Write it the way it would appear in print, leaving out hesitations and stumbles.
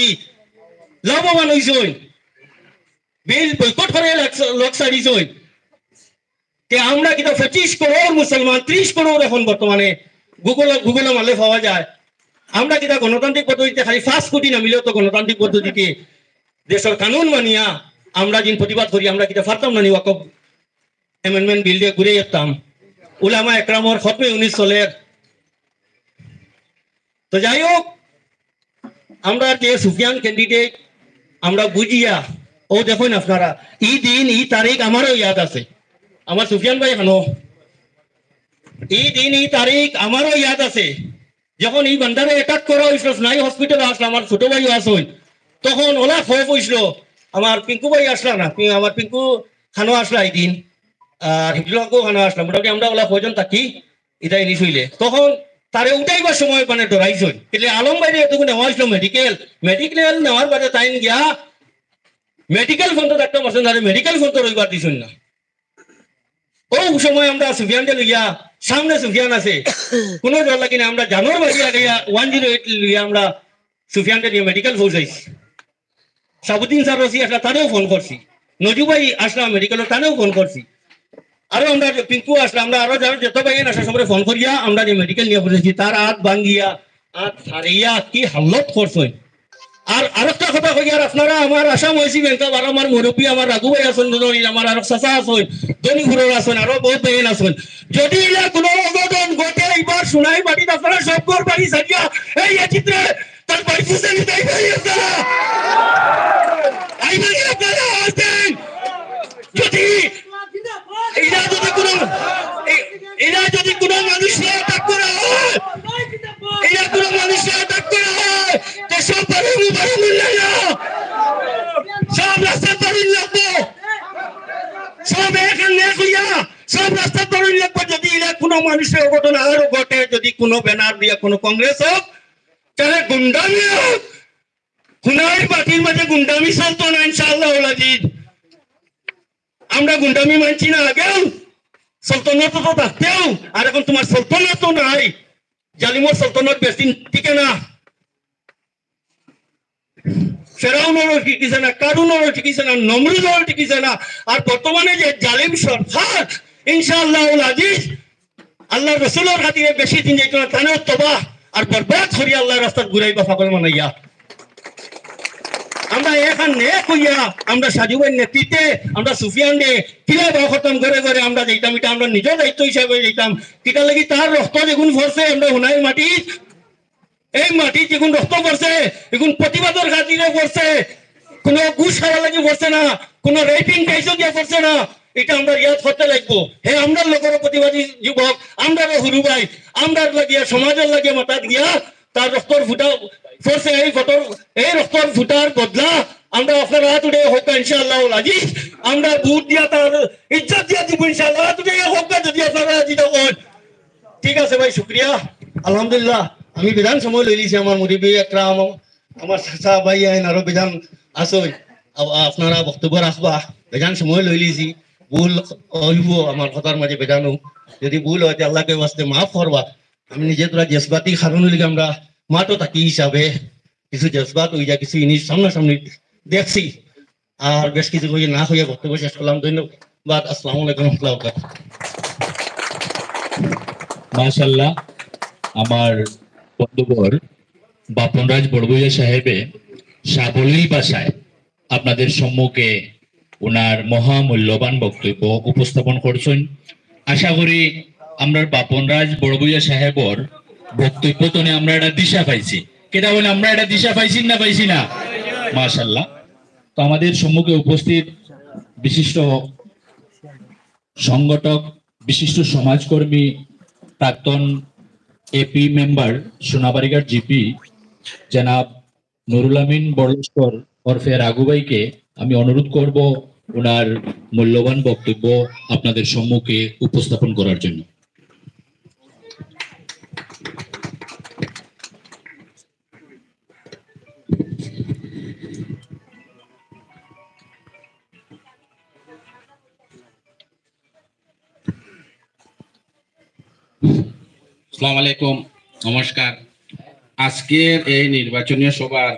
লাগি লাভবান হইছই বিল বয়কট করে লোক সারিছই তে আমরা কিনা 25 করোড় মুসলমান 30 করোড় এখন বর্তমানে গুগলে মারলে পাওয়া যায় আমরা কিনা গণতান্ত্রিক পদ্ধতিতে খালি 5 কোটি না মিলেও তো গণতান্ত্রিক পদ্ধতিতে দেশের কানুন মানিয়া আমরা যিন প্রতিবাদ করি আমরা কিনা পারতাম না নি ওয়াকফ অ্যামেন্ডমেন্ট বিল দিয়ে ঘুরে যেতাম উলামা একরামর খতমে 19 চলের তো যাই হোক আমরা যে সুফিয়ান ক্যান্ডিডেট আমরা বুঝিয়া ও দেখুন আপনারা এই দিন এই তারিখ আমারও ইয়াদ আছে আমার সুফিয়ান ভাই হানো এই দিন এই তারিখ আমারও ইয়াদ আছে যখন এই বান্দারে অ্যাটাক করা হয়েছিল স্নাই হসপিটালে আসলো আমার ছোট ভাইও আসল তখন ওলা খোঁজ হয়েছিল আমার পিঙ্কু ভাই আসলা না আমার পিঙ্কু খানো আসলা এই দিন আর হিজলাকেও খানো আসলাম মোটামুটি আমরা ওলা কয়জন থাকি এটা ইনিশ হইলে তখন তারে উঠাইবার সময় মানে ডরাইছিল એટલે আলম ভাই এতক্ষণ নেওয়া হয়েছিল মেডিকেল নেওয়ার বাদে তাই গিয়া মেডিকেল ফোনটা ডাক্তার মাসেন তারে মেডিকেল ফোন তো রইবার দিছুন না ও সময় আমরা সুফিয়ানকে লইয়া সামনে সুফিয়ান আছে কোনো ডর লাগে না আমরা জানোর বাড়ি লাগাইয়া 108 লইয়া আমরা সুফিয়ানকে নিয়ে মেডিকেল পৌঁছাইছি সাবুদ্দিন স্যার রসি আসলা তারেও ফোন করছি নজু ভাই আসলাম মেডিকেলের তারেও ফোন করছি আরো আমরা পিঙ্কু আসলাম আমরা আরো যারা যত ভাই আসার সময় ফোন করিয়া আমরা যে মেডিকেল নিয়ে পৌঁছেছি তার হাত ভাঙ্গিয়া হাত ছাড়িয়া কি হালত করছেন আর আরেকটা কথা কই আর আপনারা আমার আসাম হয়েছি ব্যাংক আর আমার মুরব্বী আমার রাঘু ভাই আছেন আমার আর চাচা আছেন ধনী ঘুরোর আছেন আরো বহুত ভাই আছেন যদি এলা কোনো অঘটন ঘটে এবার শোনাই বাড়ি আপনারা সব ঘর বাড়ি সাজিয়া এই চিত্রে তার বাড়ি ফুসে নিতেই ভাই আপনারা আই ভাই আপনারা আসেন যদি এরা যদি কোনো মানুষকে অ্যাটাক করা হয় এরা কোনো মানুষকে অ্যাটাক করা হয় তো সব বাড়ি মূল্য না সব রাস্তা তরুণ লাগবো সব এখানে হইয়া সব রাস্তা তরুণ লাগবো যদি এরা কোনো মানুষের অঘটন আরো ঘটে যদি কোনো ব্যানার দিয়া কোনো কংগ্রেস হোক তাহলে গুন্ডামি হোক খুনাই বাটির মাঝে গুন্ডামি চলতো না ইনশাআল্লাহ আজিজ আমরা গুন্ডামি মানছি না আগেও সলতনত তো থাকতেও আর এখন তোমার সলতনত তো নাই জালিমর সলতনত বেশি টিকে না ফেরাউনেরও টিকিছে না কারুনেরও টিকিছে না নমরুদেরও টিকিছে না আর বর্তমানে যে জালিম সরকার ইনশাআল্লাহ আজিজ আল্লাহ রসুলের খাতিরে বেশি দিন যাইতো না তানেও তবাহ আর বরবাদ করি আল্লাহ রাস্তা ঘুরাইবা পাগল মানাইয়া আমরা এখানে কইয়া আমরা সাজুবের নেতৃত্বে আমরা সুফিয়ান দে কিলা বা খতম করে করে আমরা যাইতাম এটা আমরা নিজের দায়িত্ব হিসাবে যাইতাম কিটা লাগি তার রক্ত যেগুন পড়ছে আমরা হুনাই মাটি এই মাটি যেগুন রক্ত পড়ছে এগুন প্রতিবাদের খাতিরে পড়ছে কোনো ঘুষ খাওয়া লাগি পড়ছে না কোনো রেপিং কেসও দিয়ে পড়ছে না এটা আমরা ইয়াদ করতে লাগবো হে আমরা লোকের প্রতিবাদী যুবক আমরা হুরু ভাই আমরা লাগিয়া সমাজের লাগিয়ে মাথাত গিয়া তার রক্তর ফুটা পড়ছে এই রক্তর ফুটার বদলা আমরা আপনার হাত উঠে হোক ইনশাআল্লাহ আজিজ আমরা ভোট দিয়া তার ইজ্জত দিয়া দিব ইনশাআল্লাহ হাত উঠে হোক যদি আপনারা আজিজ হন ঠিক আছে ভাই শুক্রিয়া আলহামদুলিল্লাহ আমি বিধান সময় লই লিছি আমার মুরব্বী একরাম আমার চাচা ভাই আইন আরো বিধান আসই আপনারা বক্তব্য রাখবা বিধান সময় লই লিছি ভুল হইব আমার কথার মাঝে বেজানো যদি ভুল হয় আল্লাহকে বাস্তে মাফ করবা আমি নিজে তোরা জজবাতি কারণ লিখে আমরা মাটো থাকি হিসাবে কিছু জজবাত হয়ে যায় কিছু জিনিস সামনাসামনি দেখছি আর বেশ কিছু হয়ে না হইয়া বক্তব্য শেষ করলাম ধন্যবাদ আসসালামু আলাইকুম রহমতুল্লাহ মাশাআল্লাহ আমার বন্ধুবর বাপনরাজ বড়ভূইয়া সাহেবে সাবলীল ভাষায় আপনাদের সম্মুখে ওনার মহামূল্যবান বক্তব্য উপস্থাপন করছেন আশা করি আমরা বাপনরাজ বড়ভূইয়া সাহেবর বক্তব্য তো আমরা এটা দিশা পাইছি কেটা বলে আমরা এটা দিশা পাইছি না মাশাআল্লাহ তো আমাদের সম্মুখে উপস্থিত বিশিষ্ট সংগঠক বিশিষ্ট সমাজকর্মী প্রাক্তন এপি মেম্বার সোনাবাড়িঘাট জিপি জনাব নুরুল আমিন বড়লস্কর ওরফে রাঘু ভাইকে আমি অনুরোধ করব ওনার মূল্যবান বক্তব্য আপনাদের সম্মুখে উপস্থাপন করার জন্য আসসালামু আলাইকুম নমস্কার আজকের এই নির্বাচনী সভার